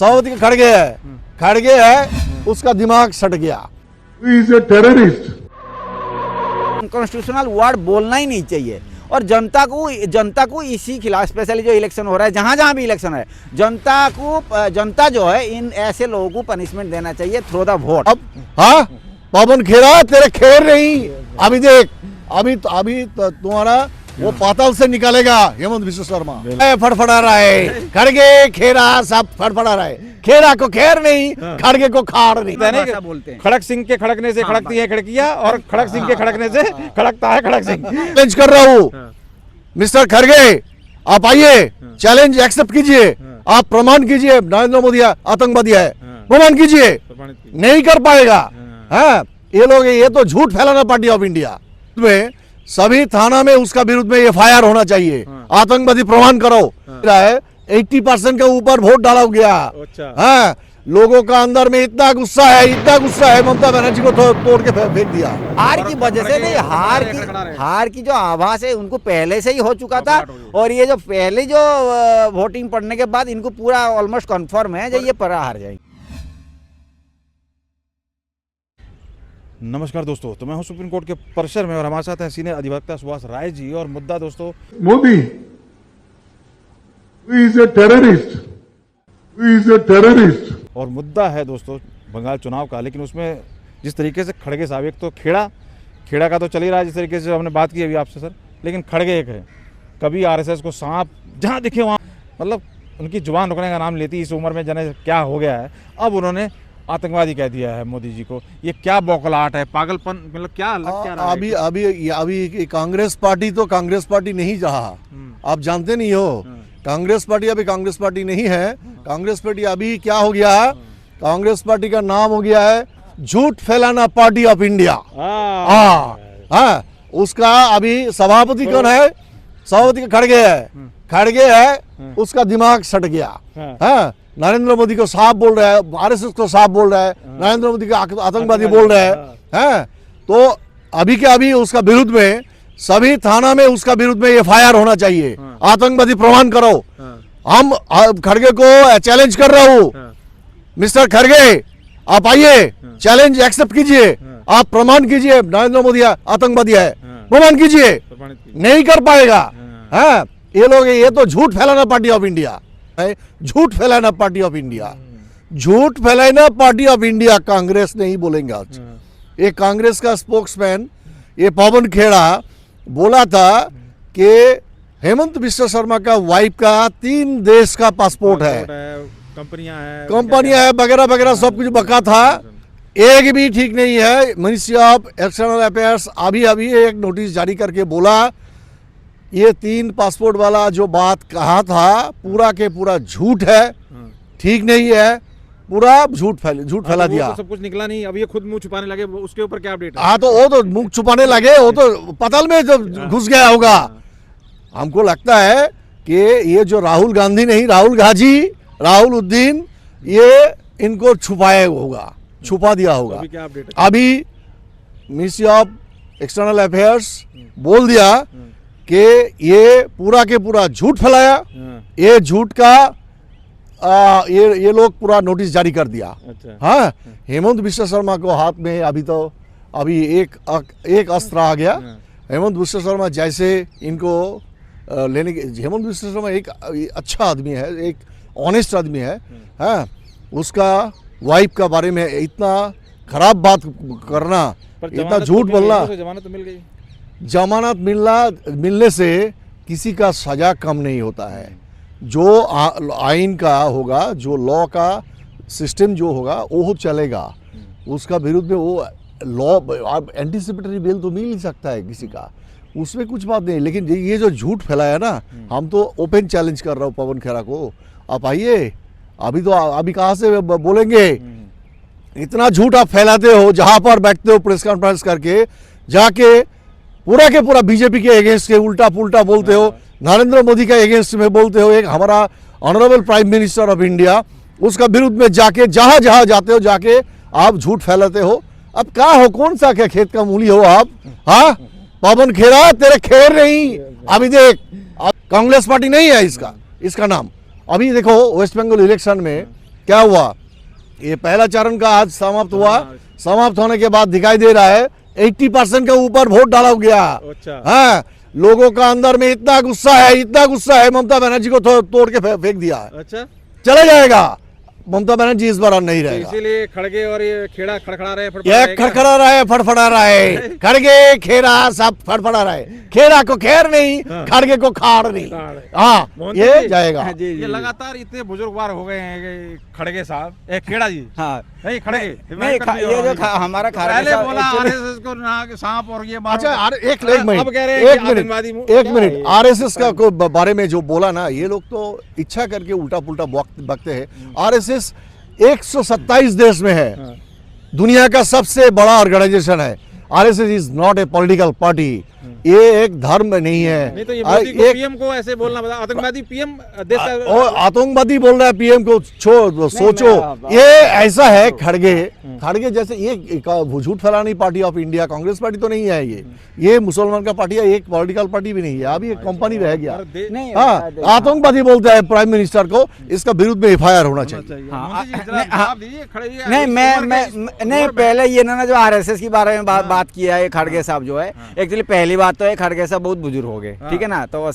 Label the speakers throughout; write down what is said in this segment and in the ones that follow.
Speaker 1: सभापति का खड़गे है उसका दिमाग सट गया।
Speaker 2: कॉन्स्टिट्यूशनल वर्ड बोलना ही नहीं चाहिए और जनता को इसी खिलाफ, स्पेशली जो इलेक्शन हो रहा है, जहाँ भी इलेक्शन है, जनता जो है इन ऐसे लोगों को पनिशमेंट देना चाहिए थ्रू द वोट।
Speaker 1: अब हाँ पवन खेरा तेरे खैर नहीं, अभी देख अभी तुम्हारा वो पाताल से निकालेगा हेमंत विश्व शर्मा। फड़फड़ा रहा है खड़गे खेरा सब फड़फड़ा रहा है, खेरा को खैर नहीं, खड़गे को खाड़ नहीं।
Speaker 2: बोलते हैं
Speaker 3: खड़क सिंह के खड़कने से खड़कती है खिड़कियां और खड़क सिंह के खड़कने से खड़कता है खड़क सिंह।
Speaker 1: चैलेंज कर रहा हूँ मिस्टर खड़गे, आप आइए, चैलेंज एक्सेप्ट कीजिए, आप प्रमाण कीजिए नरेंद्र मोदी आतंकवादी है, प्रमाण कीजिए। नहीं कर पाएगा। हाँ ये लोग, ये तो झूठ फैलाना पार्टी ऑफ इंडिया में। सभी थाना में उसका विरुद्ध में एफआईआर होना चाहिए। आतंकवादी प्रमाण करो। 80% के ऊपर वोट डाला गया। हाँ लोगों का अंदर में इतना गुस्सा है ममता बनर्जी को तोड़ के फेंक दिया।
Speaker 2: हार की वजह से नहीं, हार की जो आभास है उनको पहले से ही हो चुका था और ये जो पहले जो वोटिंग पड़ने के बाद इनको पूरा ऑलमोस्ट कंफर्म है जो ये परा हार जाएंगे।
Speaker 3: नमस्कार दोस्तों, तो मैं हूं सुप्रीम कोर्ट के परिसर में और हमारे साथ हैं सीनियर अधिवक्ता सुभाष राय जी। और मुद्दा दोस्तों,
Speaker 4: मोदी इज ए टेररिस्ट
Speaker 3: और मुद्दा है दोस्तों बंगाल चुनाव का। लेकिन उसमें जिस तरीके से खड़गे साहब, एक तो खेड़ा का तो चल ही रहा है जिस तरीके से हमने बात की अभी आपसे सर, लेकिन खड़गे एक है। कभी आरएसएस को सांप जहां दिखे वहां, मतलब उनकी जुबान रुकने का नाम लेती। इस उम्र में जाने क्या हो गया है, अब उन्होंने आतंकवादी कह दिया है मोदी जी को। ये क्या बौखलाहट है, पागलपन, मतलब क्या लग क्या रहा है?
Speaker 1: अभी कांग्रेस पार्टी तो कांग्रेस पार्टी नहीं रहा। आप जानते नहीं हो, कांग्रेस पार्टी अभी कांग्रेस पार्टी नहीं है। कांग्रेस पार्टी अभी क्या हो गया है, कांग्रेस पार्टी का नाम हो गया है झूठ फैलाना पार्टी ऑफ इंडिया। हाँ उसका अभी सभापति कौन है, सभापति का खड़गे है उसका दिमाग सट गया। हाँ नरेंद्र मोदी को साफ बोल रहा है, आरएसएस को साफ बोल रहा है, नरेंद्र मोदी को आतंकवादी बोल रहा है। तो अभी के अभी उसका विरुद्ध में सभी थाना में उसका विरुद्ध में एफआईआर होना चाहिए। आतंकवादी प्रमाण करो। हम खड़गे को चैलेंज कर रहा हूँ मिस्टर खड़गे, आप आइए, चैलेंज एक्सेप्ट कीजिए, आप प्रमाण कीजिए नरेंद्र मोदी आतंकवादी है, प्रमाण कीजिए। नहीं कर पाएगा। हाँ ये लोग, ये तो झूठ फैलाना पार्टी ऑफ इंडिया है, झूठ फैलाना पार्टी ऑफ इंडिया, झूठ फैलाना पार्टी ऑफ इंडिया। कांग्रेस नहीं बोलेंगे आज। ये कांग्रेस का स्पोक्समैन ये पवन खेड़ा बोला था कि हेमंत विश्व शर्मा का वाइफ का 3 देश का पासपोर्ट है, कंपनियां है वगैरह वगैरह सब कुछ बका था। एक भी ठीक नहीं है। मिनिस्ट्री ऑफ एक्सटर्नल अफेयर्स अभी एक नोटिस जारी करके बोला ये 3 पासपोर्ट वाला जो बात कहा था पूरा के पूरा झूठ है, ठीक नहीं है, पूरा झूठ फैला दिया।
Speaker 3: तो सब कुछ निकला नहीं, अब ये खुद मुंह छुपाने लगे, उसके ऊपर क्या अपडेट है?
Speaker 1: हाँ तो वो तो मुंह छुपाने लगे, वो तो पताल में जब घुस गया होगा। हमको लगता है कि ये जो राहुल गांधी नहीं, राहुल उद्दीन, ये इनको छुपाया होगा, छुपा दिया होगा।
Speaker 3: अभी क्या अपडेट है?
Speaker 1: अभी मिनिस्ट्री ऑफ एक्सटर्नल अफेयर्स बोल दिया कि ये पूरा के पूरा झूठ फैलाया। ये झूठ का ये लोग पूरा नोटिस जारी कर दिया।
Speaker 3: अच्छा।
Speaker 1: हाँ हेमंत विश्व शर्मा को हाथ में अभी एक अस्त्र आ गया। हेमंत विश्व शर्मा जैसे इनको लेने के, हेमंत विश्व शर्मा एक अच्छा आदमी है, एक ऑनेस्ट आदमी है। हाँ उसका वाइफ का बारे में इतना खराब बात करना, इतना झूठ बोलना।
Speaker 3: जमानत तो मिल गई।
Speaker 1: जमानत मिलने से किसी का सजा कम नहीं होता है। जो आइन का होगा, जो लॉ का सिस्टम जो होगा वो चलेगा। उसका विरुद्ध में वो लॉ एंटीसिपेटरी बेल तो मिल ही सकता है किसी का, उसमें कुछ बात नहीं। लेकिन ये जो झूठ फैलाया ना, हम तो ओपन चैलेंज कर रहा हूँ पवन खेड़ा को, आप आइए। अभी कहाँ से बोलेंगे? इतना झूठ आप फैलाते हो, जहाँ पर बैठते हो प्रेस कॉन्फ्रेंस करके जाके पूरा के पूरा बीजेपी के अगेंस्ट के उल्टा पुल्टा बोलते हो, नरेंद्र मोदी का अगेंस्ट में बोलते हो। एक हमारा honourable prime minister of India, उसका विरुद्ध में जाके जहां जाते हो जाके आप झूठ फैलाते हो। अब क्या हो, कौन सा क्या खेत का मूली हो आप? हाँ पवन खेड़ा तेरे खैर नहीं। अभी देख कांग्रेस पार्टी नहीं है इसका नाम। अभी देखो वेस्ट बंगाल इलेक्शन में क्या हुआ? ये पहला चरण का आज समाप्त हुआ। समाप्त होने के बाद दिखाई दे रहा है 80% के ऊपर वोट डाला गया।
Speaker 3: अच्छा।
Speaker 1: हाँ, लोगों का अंदर में इतना गुस्सा है, ममता बनर्जी को तोड़ के फेंक दिया।
Speaker 3: अच्छा,
Speaker 1: चला जाएगा, ममता बनर्जी इस बार नहीं रहेगा।
Speaker 3: इसीलिए खड़गे और ये खेड़ा खड़खड़ा रहे,
Speaker 1: ये खड़खड़ा रहा है, फड़फड़ा रहा है, खड़गे खेड़ा सब फड़फड़ा रहा है। खेड़ा को खेर नहीं, खड़गे को खाड़ नहीं। हाँ, ये जाएगा।
Speaker 3: ये लगातार इतने बुजुर्गवार हो गए हैं कि खड़गे साहब, खेड़ा जी,
Speaker 2: हाँ
Speaker 3: नहीं खड़गे,
Speaker 2: नहीं ये जो हमारा
Speaker 3: पहले बोला आरएसएस को ना कि सांप और ये मारो।
Speaker 1: अच्छा, एक
Speaker 3: अब कह रहे हैं कि
Speaker 1: एक मिनट आरएसएस का बारे में जो बोला ना, ये लोग तो इच्छा करके उल्टा पुल्टा बकते हैं। आरएसएस 127 देश में है, दुनिया का सबसे बड़ा ऑर्गेनाइजेशन है। RSS is not a political party, ये एक धर्म नहीं है।
Speaker 3: नहीं तो ये मोदी को पीएम को ऐसे बोलना बता, आतंकवादी पीएम देश का
Speaker 1: और आतंकवादी बोल रहा है पीएम को, सोचो। ये ऐसा है, खड़गे जैसे ये झूठ फैलानी party of India, Congress party तो नहीं है ये मुसलमान का पार्टी है, एक पॉलिटिकल पार्टी भी नहीं है, अभी एक कंपनी रह गया।
Speaker 2: नहीं
Speaker 1: हाँ, आतंकवादी बोलता है प्राइम मिनिस्टर को, इसका विरुद्ध में एफआईआर होना चाहिए।
Speaker 2: नहीं पहले ये ना जो आरएसएस के बारे में बात किया है खड़गे साहब जो है, एक्चुअली पहली बात तो है खड़गे साहब बहुत बुजुर्ग हो गए, ठीक है ना, तो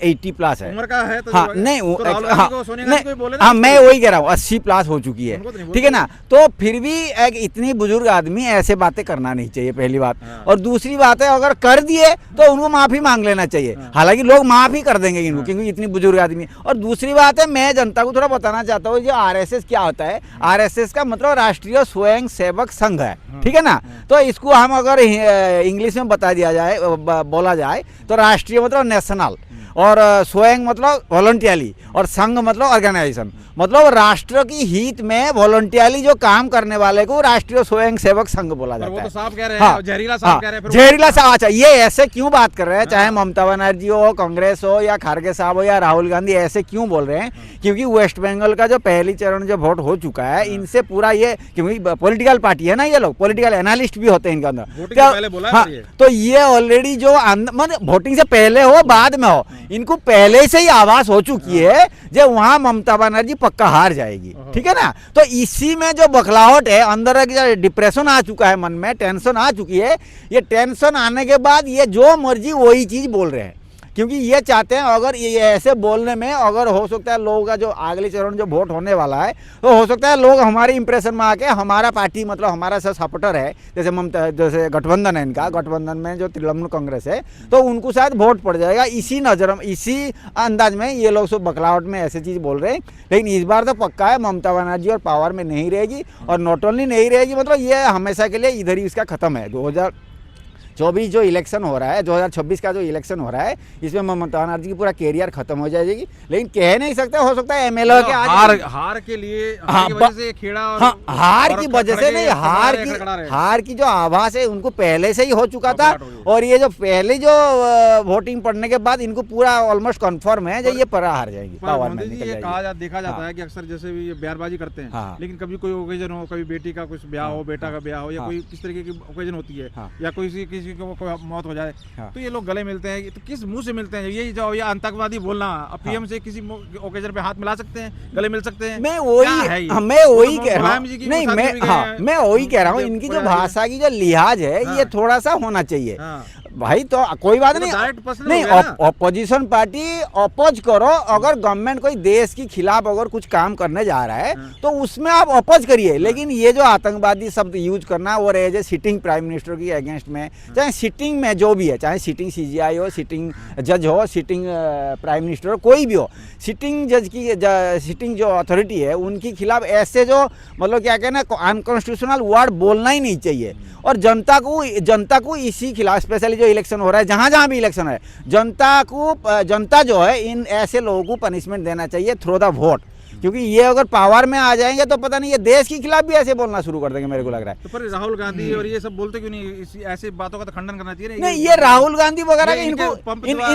Speaker 2: 80 प्लस है
Speaker 3: उम्र का है तो
Speaker 2: हाँ नहीं
Speaker 3: तो राहुल गांधी को सोनिया गांधी को बोले ना,
Speaker 2: हाँ मैं वही कह रहा हूँ 80 प्लस हो चुकी है, ठीक है ना, तो फिर भी एक इतनी बुजुर्ग आदमी ऐसे बातें करना नहीं चाहिए, पहली बात। और दूसरी बात है अगर कर दिए तो उनको माफी मांग लेना चाहिए, हालांकि लोग माफी कर देंगे इनको क्योंकि इतनी बुजुर्ग आदमी। और दूसरी बात है, मैं जनता को थोड़ा बताना चाहता हूँ जो आरएसएस क्या होता है। आरएसएस का मतलब राष्ट्रीय स्वयं सेवक संघ है, ठीक है ना, तो इसको हम अगर इंग्लिश में बता दिया जाए, बोला जाए तो राष्ट्रीय मतलब नेशनल, और स्वयं मतलब वॉलंटियरली, और संघ मतलब ऑर्गेनाइजेशन, मतलब राष्ट्र की हित में वॉलंटियरली जो काम करने वाले को राष्ट्रीय स्वयं सेवक संघ बोला जाता है।
Speaker 3: वो तो साहब कह रहे
Speaker 2: हाँ,
Speaker 3: हैं, जहरीला साहब कह रहे हैं,
Speaker 2: जहरीला साहब। अच्छा, ये ऐसे क्यों बात कर रहे हैं, चाहे ममता बनर्जी हो, कांग्रेस हो, या खड़गे साहब हो, या राहुल गांधी, ऐसे क्यों बोल रहे हैं? क्योंकि वेस्ट बंगाल का जो पहली चरण जो वोट हो चुका है, इनसे पूरा ये, क्योंकि पॉलिटिकल पार्टी है ना, ये लोग पॉलिटिकल एनालिस्ट भी होते हैं इनके अंदर, हाँ, तो ये ऑलरेडी जो मतलब वोटिंग से पहले हो बाद में हो, इनको पहले से ही आवाज हो चुकी है जो वहां ममता बनर्जी पक्का हार जाएगी, ठीक है ना। तो इसी में जो बखलाहट है, अंदर एक डिप्रेशन आ चुका है, मन में टेंशन आ चुकी है, ये टेंशन आने के बाद ये जो मर्जी वही चीज बोल रहे हैं, क्योंकि ये चाहते हैं अगर ये ऐसे बोलने में अगर हो सकता है लोगों का जो अगले चरण जो वोट होने वाला है, तो हो सकता है लोग हमारे इंप्रेशन में आके हमारा पार्टी मतलब हमारा सब सपोर्टर है, जैसे ममता, जैसे गठबंधन है इनका, गठबंधन में जो तृणमूल कांग्रेस है, तो उनको शायद वोट पड़ जाएगा। इसी नजर में, इसी अंदाज में ये लोग सब बखलावट में ऐसे चीज़ बोल रहे हैं। लेकिन इस बार तो पक्का है ममता बनर्जी और पावर में नहीं रहेगी, और नॉट ओनली नहीं रहेगी, मतलब ये हमेशा के लिए इधर ही इसका खत्म है। 2024 जो इलेक्शन हो रहा है, 2026 का जो इलेक्शन हो रहा है, इसमें ममता बनर्जी की पूरा कैरियर खत्म हो जाएगी। लेकिन कह नहीं सकते, हो सकता है एमएलए के
Speaker 3: हार के लिए, हार की वजह से खेड़ा और
Speaker 2: हार की वजह से नहीं, हार की जो आभास है उनको पहले से ही हो चुका था। और ये जो पहले जो वोटिंग पड़ने के बाद इनको पूरा ऑलमोस्ट कंफर्म है जो ये परा हार जाएगी, पावर में निकल जाएगी।
Speaker 3: देखा जाता है कि अक्सर जैसे भी बयानबाजी करते हैं, लेकिन कभी कोई ओकेजन हो, कभी बेटी का कुछ ब्याह हो, बेटा का ब्याह हो, या कोई किस तरीके की ओकेजन होती है, या किसी को मौत हो जाए, तो ये लोग गले मिलते हैं। तो किस मुंह से मिलते हैं? यही जो या आतंकवादी बोलना, पीएम से किसी ओकेजन पे हाथ मिला सकते हैं, गले मिल सकते हैं।
Speaker 2: मैं वही कह रहा हूँ, नहीं मैं वही कह रहा हूँ, इनकी जो भाषा की जो लिहाज है ये थोड़ा सा होना चाहिए भाई। तो कोई बात नहीं, अपोजिशन पार्टी अपोज करो, अगर गवर्नमेंट कोई देश के खिलाफ अगर कुछ काम करने जा रहा है तो उसमें आप अपोज करिए। लेकिन ये जो आतंकवादी शब्द यूज करना, और as a sitting prime minister की अगेंस्ट में, चाहे सिटिंग में जो भी है, चाहे सिटिंग सीजीआई हो, सिटिंग जज हो, सिटिंग प्राइम मिनिस्टर हो, कोई भी हो, सिटिंग जज की सिटिंग जो अथॉरिटी है उनके खिलाफ ऐसे जो मतलब क्या कहना, अनकॉन्स्टिट्यूशनल वर्ड बोलना ही नहीं चाहिए। और जनता को इसी खिलाफ, स्पेशली जो इलेक्शन हो रहा है, जहाँ भी इलेक्शन है, जनता जो है इन ऐसे लोगों को पनिशमेंट देना चाहिए थ्रू द वोट, क्योंकि ये अगर पावर में आ जाएंगे तो पता नहीं ये देश के खिलाफ भी ऐसे बोलना शुरू कर देंगे, मेरे को लग रहा है।
Speaker 3: तो पर राहुल गांधी और ये सब बोलते क्यों नहीं? ऐसे बातों का तो खंडन करना चाहिए।
Speaker 2: नहीं, ये राहुल गांधी वगैरह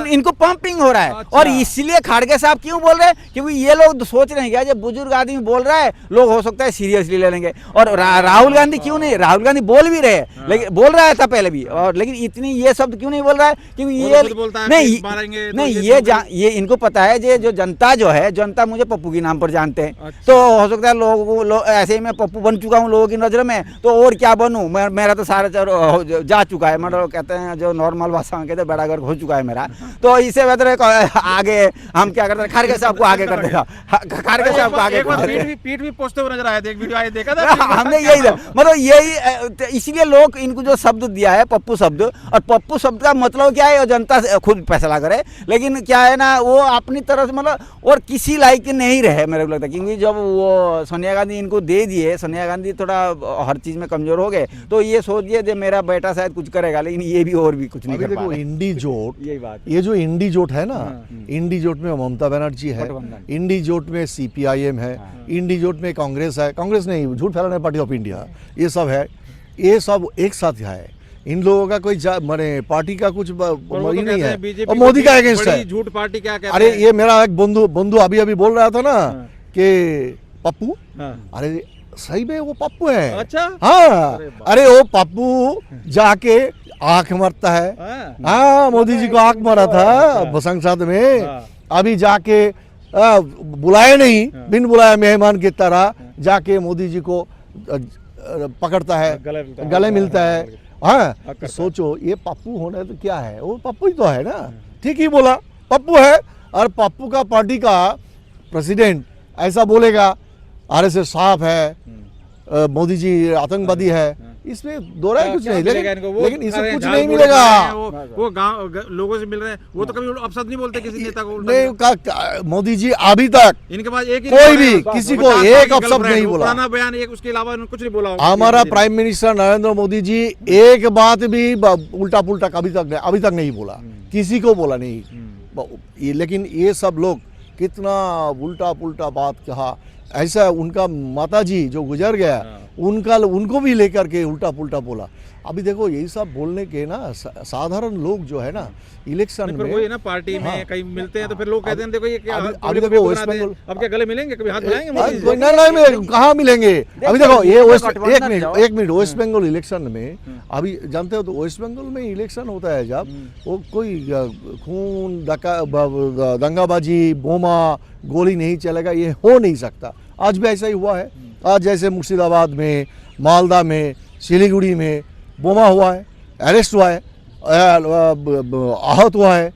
Speaker 2: इनको पंपिंग हो रहा है। और इसलिए खड़गे साहब क्यों बोल रहे हैं? क्योंकि ये लोग सोच रहे हैं क्या, जब बुजुर्ग आदमी बोल रहा है लोग हो सकता है सीरियसली ले लेंगे। और राहुल गांधी क्यों नहीं, राहुल गांधी बोल भी रहे हैं, लेकिन बोल रहा था पहले भी, और लेकिन इतनी ये शब्द क्यों नहीं बोल रहा है? क्योंकि ये नहीं, ये इनको पता है जो जनता जो है, जनता मुझे पप्पू के नाम पर जानते हैं। तो हो सकता है ऐसे ही मैं पप्पू बन चुका हूँ लोगों की नज़र में, तो और क्या बनूँ, मेरा तो सारा जा चुका है, मतलब कहते हैं जो नॉर्मल भाषा में कहते हैं बड़ा घर हो चुका है मेरा। तो इससे बेहतर आगे हम क्या करते हैं, खारगे साहब को आगे कर देगा, खारगे साहब को आगे
Speaker 3: पीठ भी पोछते हुए नजर आया था, एक वीडियो आया देखा था
Speaker 2: हमने यही मतलब यही, इसीलिए लोग इनको जो शब्द दिया है पप्पू शब्द, और पप्पू शब्द का मतलब क्या है, जनता खुद फैसला करे। लेकिन क्या है ना, वो अपनी तरफ से मतलब और किसी लायक नहीं रहे मेरे को लगता है, क्योंकि जब वो सोनिया गांधी इनको दे दिए, सोनिया गांधी थोड़ा हर चीज में कमजोर हो गए, तो ये सोच दिए कि मेरा बेटा शायद कुछ करेगा, लेकिन ये भी और भी कुछ नहीं कर पा रहे।
Speaker 1: इंडी जोट,
Speaker 2: यही बात,
Speaker 1: ये जो इंडी जोट है ना, इंडी जोट में ममता बनर्जी है, इंडी जोट में CPIM है, इंडी जोट में कांग्रेस है, कांग्रेस नहीं, झूठ फैलाने पार्टी ऑफ इंडिया, ये सब है, ये सब एक साथ है। इन लोगों का कोई माने पार्टी का कुछ मरी नहीं है, और मोदी का अगेंस्ट है।
Speaker 3: झूठ पार्टी क्या कहते हैं?
Speaker 1: अरे ये मेरा एक बंधु अभी बोल रहा था ना कि पप्पू, अरे सही में वो पप्पू है।
Speaker 3: अच्छा,
Speaker 1: हाँ, अरे वो पप्पू जाके आंख मारता है। हाँ, मोदी जी को आंख मारा था संसद में, अभी जाके बुलाए नहीं, बिन बुलाए मेहमान की तरह जाके मोदी जी को पकड़ता है, गले मिलता है। हाँ, तो सोचो ये पप्पू होना तो क्या है, वो पप्पू ही तो है ना, ठीक ही बोला, पप्पू है। और पप्पू का पार्टी का प्रेसिडेंट ऐसा बोलेगा RSS साफ है, मोदी जी आतंकवादी है, इसमें दो राय कुछ नहीं, लेकिन इससे कुछ नहीं मिलेगा।
Speaker 3: वो गांव लोगों से मिल रहे हैं, वो तो कभी अपशब्द नहीं बोलते किसी नेता को।
Speaker 1: नहीं, मोदी जी अभी तक
Speaker 3: इनके पास एक
Speaker 1: कोई भी किसी को एक अपशब्द नहीं बोला,
Speaker 3: पुराना बयान एक, उसके अलावा कुछ नहीं बोला।
Speaker 1: हमारा प्राइम मिनिस्टर नरेंद्र मोदी जी एक बात भी उल्टा पुल्टा अभी तक नहीं बोला, किसी को बोला नहीं। लेकिन ये सब लोग कितना उल्टा पुल्टा बात कहा, ऐसा उनका माताजी जो गुजर गया उनको भी लेकर के उल्टा पुल्टा बोला। अभी देखो यही सब बोलने के ना साधारण लोग जो है ना इलेक्शन में,
Speaker 3: वही ना पार्टी में कहीं मिलते हैं तो फिर लोग कहते हैं देखो ये क्या,
Speaker 1: अभी देखो वेस्ट बंगाल,
Speaker 3: अब क्या गले मिलेंगे, कभी हाथ मिलाएंगे?
Speaker 1: नहीं, कहाँ मिलेंगे? अभी देखो ये एक मिनट वेस्ट बंगाल इलेक्शन में, अभी जानते हो तो वेस्ट बंगाल में इलेक्शन होता है जब वो कोई खून दंगाबाजी बोमा गोली नहीं चलेगा, ये हो नहीं सकता। आज भी ऐसा ही हुआ है। आज जैसे मुर्शिदाबाद में, मालदा में, सिलीगुड़ी में बोमा हुआ है, अरेस्ट हुआ है, आहत हुआ है।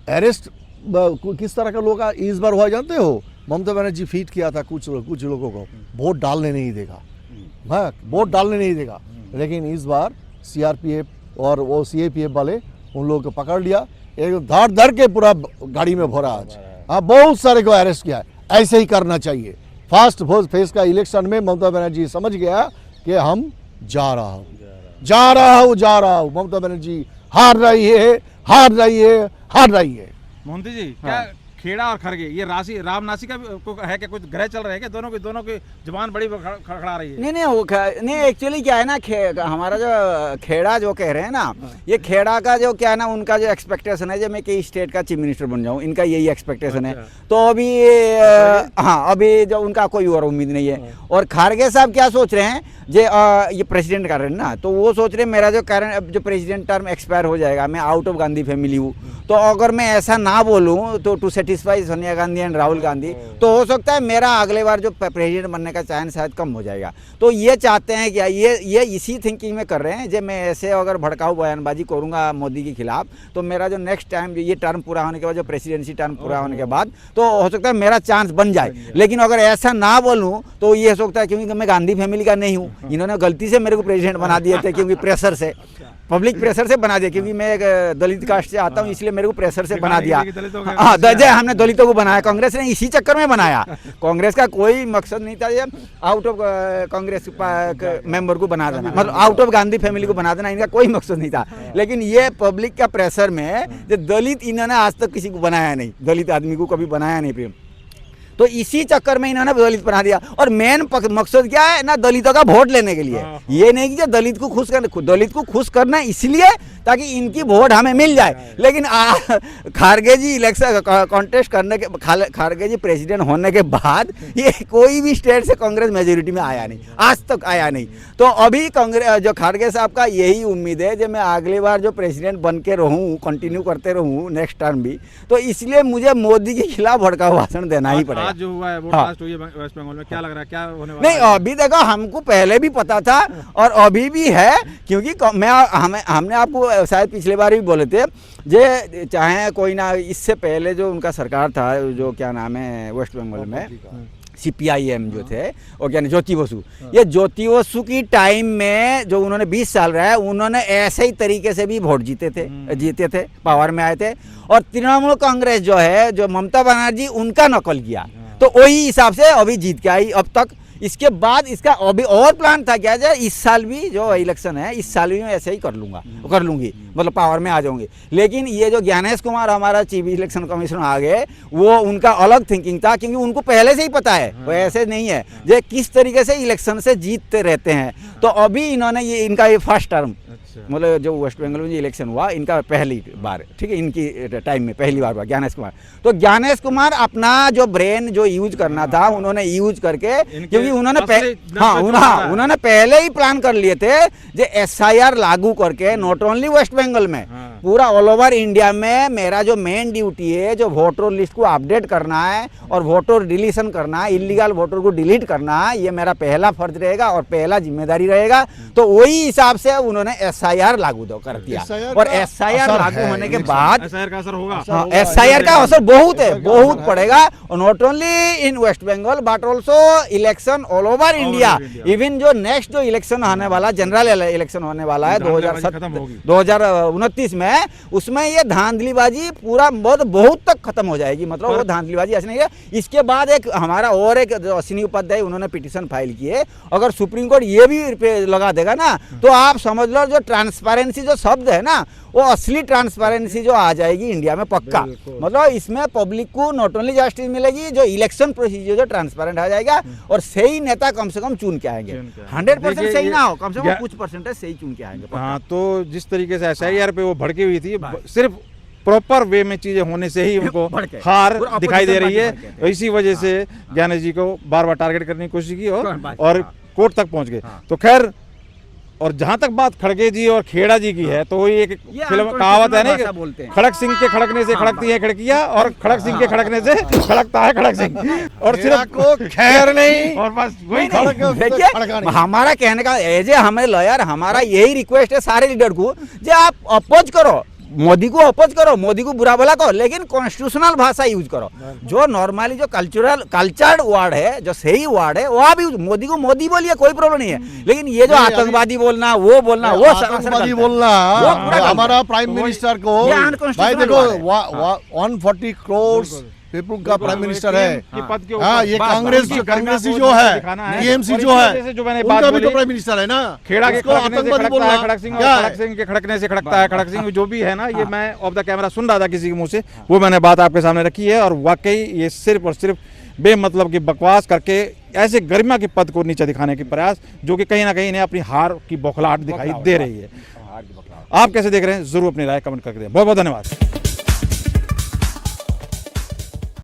Speaker 1: अरेस्ट किस तरह का लोग इस बार हुआ जानते हो? ममता बनर्जी फीट किया था कुछ लोगों को, वोट डालने नहीं देगा, हाँ वोट डालने नहीं देगा। लेकिन इस बार CRPF और वो CAPF वाले उन लोगों को पकड़ लिया, एक धड़ के पूरा गाड़ी में भरा आज। हाँ, बहुत सारे को अरेस्ट किया है। ऐसे ही करना चाहिए। फर्स्ट फेज का इलेक्शन में ममता बनर्जी समझ गया कि हम जा रहा हूँ, ममता बनर्जी हार रही है।
Speaker 3: मोहंती जी, क्या खेड़ा और खरगे ये रामनासी का है क्या, कुछ ग्रह चल रहे हैं क्या? दोनों की जुबान बड़ी खड़खड़ा रही है।
Speaker 2: नहीं एक्चुअली क्या है ना, हमारा जो खेड़ा जो कह रहे हैं ना, ये खेड़ा का जो क्या है ना, उनका जो एक्सपेक्टेशन है जो मैं कई स्टेट का चीफ मिनिस्टर बन जाऊं, इनका यही एक्सपेक्टेशन है। तो अभी हाँ, अभी जो उनका कोई और उम्मीद नहीं है। और खारगे साहब क्या सोच रहे हैं, ये प्रेसिडेंट कर रहे हैं ना, तो वो सोच रहे हैं मेरा जो प्रेसिडेंट टर्म एक्सपायर हो जाएगा, मैं आउट ऑफ गांधी फैमिली हूँ, तो अगर मैं ऐसा ना बोलूँ तो to satisfy Sonia Gandhi and Rahul Gandhi, तो हो सकता है मेरा अगले बार जो प्रेसिडेंट बनने का चांस शायद कम हो जाएगा। तो ये चाहते हैं क्या, ये इसी थिंकिंग में कर रहे हैं, जब मैं ऐसे अगर भड़काऊ बयानबाजी करूंगा मोदी के खिलाफ, तो मेरा जो नेक्स्ट टाइम ये टर्म पूरा होने के बाद, जो प्रेसिडेंसी टर्म पूरा होने के बाद, तो हो सकता है मेरा चांस बन जाए। लेकिन अगर ऐसा ना बोलूँ तो ये हो सकता है, क्योंकि मैं गांधी फैमिली का नहीं हूँ, इन्होंने गलती से मेरे को प्रेसिडेंट बना दिए थे, क्योंकि प्रेशर से, पब्लिक प्रेशर से बना दिया, क्योंकि मैं एक दलित कास्ट से आता हूँ, इसलिए मेरे को प्रेशर से बना दिया। हाँ, हमने दलितों को बनाया, कांग्रेस ने इसी चक्कर में बनाया। कांग्रेस का कोई मकसद नहीं था ये आउट ऑफ कांग्रेस मेंबर को बना देना, मतलब आउट ऑफ गांधी फैमिली को बना देना, इनका कोई मकसद नहीं था। लेकिन ये पब्लिक का प्रेशर में जो दलित, इन्होंने आज तक किसी को बनाया नहीं, दलित आदमी को कभी बनाया नहीं प्रेम, तो इसी चक्कर में इन्होंने दलित बना दिया। और मेन मकसद क्या है ना, दलितों का वोट लेने के लिए। ये नहीं कि दलित को खुश करना इसलिए ताकि इनकी वोट हमें मिल जाए। लेकिन खारगे जी इलेक्शन कॉन्टेस्ट करने के, खारगे जी प्रेसिडेंट होने के बाद ये कोई भी स्टेट से कांग्रेस मेजोरिटी में आया नहीं, आज तक आया नहीं। तो अभी कांग्रेस जो खारगे साहब का यही उम्मीद है जो मैं अगली बार जो प्रेसिडेंट बन के रहूँ, कंटिन्यू करते रहूँ नेक्स्ट टर्म भी, तो इसलिए मुझे मोदी के खिलाफ भड़काऊ भाषण देना ही पड़ेगा।
Speaker 3: आज जो हुआ है वोट कास्ट हुई है वेस्ट बंगाल में, क्या लग रहा है क्या होने वाला
Speaker 2: नहीं, अभी देखो हमको पहले भी पता था और अभी भी है, क्योंकि हमने आपको शायद पिछले बार भी बोले थे, जे चाहे कोई ना, इससे पहले जो उनका सरकार था, जो क्या नाम है वेस्ट बंगाल में CPIM जो थे, वो क्या ज्योति बसु, ये ज्योति बसु की टाइम में जो उन्होंने 20 साल रहा है, उन्होंने ऐसे ही तरीके से भी वोट जीते थे, पावर में आए थे। और तृणमूल कांग्रेस जो है, जो ममता बनर्जी, उनका नकल किया, तो वही हिसाब से अभी जीत के आई अब तक। इसके बाद इसका अभी और प्लान था क्या जाए, इस साल भी जो इलेक्शन है, इस साल भी मैं ऐसे ही कर लूँगी, मतलब पावर में आ जाऊंगी। लेकिन ये जो ज्ञानेश कुमार हमारा चीफ इलेक्शन कमिश्नर आ गए, वो उनका अलग थिंकिंग था, क्योंकि उनको पहले से ही पता है वो ऐसे नहीं है जो किस तरीके से इलेक्शन से जीतते रहते हैं। तो अभी इन्होंने इनका ये फर्स्ट टर्म, मतलब जो वेस्ट बंगाल में जो इलेक्शन हुआ, इनका पहली बार, ठीक है, इनकी टाइम में पहली बार हुआ ज्ञानेश कुमार। तो ज्ञानेश कुमार अपना जो ब्रेन जो यूज करना था, उन्होंने यूज करके, क्योंकि उन्होंने पहले ही प्लान कर लिए थे जो SIR लागू करके, नॉट ओनली वेस्ट बंगाल में, पूरा ऑल ओवर इंडिया में मेरा जो मेन ड्यूटी है, जो वोटर लिस्ट को अपडेट करना है और वोटर डिलीशन करना है, इलीगल वोटर को डिलीट करना है, ये मेरा पहला फर्ज रहेगा और पहला जिम्मेदारी रहेगा। तो वही हिसाब से उन्होंने SIR लागू कर दिया, और SIR लागू होने के बाद
Speaker 3: SIR का असर होगा,
Speaker 2: SIR का असर बहुत पड़ेगा, not only in West Bengal but also election all over India. Even जो नेक्स्ट जो इलेक्शन होने वाला, जनरल इलेक्शन होने वाला है 2029 में, उसमें ये धांधलीबाजी पूरा बहुत तक खत्म हो जाएगी, मतलब वो धांधलीबाजी ऐसे नहीं है। इसके बाद एक हमारा और एक जो अश्विनी उपाध्याय, उन्होंने पिटीशन फाइल की है, अगर सुप्रीम कोर्ट ये भी लगा देगा ना, तो आप समझ लो जो ट्रांसपेरेंसी जो शब्द है ना, वो असली ट्रांसपेरेंसी जो आ जाएगी इंडिया में पक्का। मतलब इसमें पब्लिक को नॉट ओनली जस्टिस मिलेगी, जो इलेक्शन प्रोसीजर जो ट्रांसपेरेंट आ जाएगा, और सही नेता कम से कम चुन के आएंगे। 100% सही ना हो, कम से कम कुछ परसेंटेज सही चुन के आएंगे।
Speaker 3: हाँ, तो जिस तरीके से SIR पे वो भड़की हुई थी, सिर्फ प्रॉपर वे में चीजें होने से ही उनको हार दिखाई दे रही है। इसी वजह से ज्ञानेश जी को बार बार टारगेट करने की कोशिश की और कोर्ट तक पहुंच गए। तो खैर, और जहां तक बात खड़गे जी और खेड़ा जी की है, तो वही एक फिल्म कहावत है ना, खड़क सिंह के खड़कने से खड़कती है खिड़कियां, और खड़क सिंह के खड़कने से खड़कता है खड़क सिंह, और सिर्फ
Speaker 1: को खैर नहीं,
Speaker 3: और बस वही
Speaker 2: देखिए, हमारा कहने का एज ए हमें लॉयर, हमारा यही रिक्वेस्ट है सारे लीडर को, जो आप अपोज करो, मोदी को अपोज करो, मोदी को बुरा भला करो, लेकिन कॉन्स्टिट्यूशनल भाषा यूज करो। जो नॉर्मली जो कल्चर्ड वर्ड है, जो सही वर्ड है, वो आप यूज, मोदी को मोदी बोलिए, कोई प्रॉब्लम नहीं है। लेकिन ये जो आतंकवादी बोलना, वो
Speaker 1: आतंकवादी बोलना, हमारा प्राइम मिनिस्टर को भाई देखो 140 करोड़ पीपल का प्राइम मिनिस्टर है। हाँ, ये कांग्रेस जो है, TMC जो है, उनका भी तो प्राइम मिनिस्टर है ना।
Speaker 3: खेड़ा के आतंकवादी बोलना, खड़क सिंह के खड़कने से खड़कता है खड़क सिंह, जो भी है ना, ये मैं ऑफ द कैमरा सुन रहा था किसी के मुंह से, वो मैंने बात आपके सामने रखी है। और वाकई ये सिर्फ और सिर्फ बेमतलब की बकवास करके ऐसे गरिमा के पद को नीचे दिखाने के प्रयास, जो कि कहीं ना कहीं इन्हें अपनी हार की बौखलाहट दिखाई दे रही है। आप कैसे देख रहे हैं, जरूर अपनी राय कमेंट करके दें। बहुत बहुत धन्यवाद।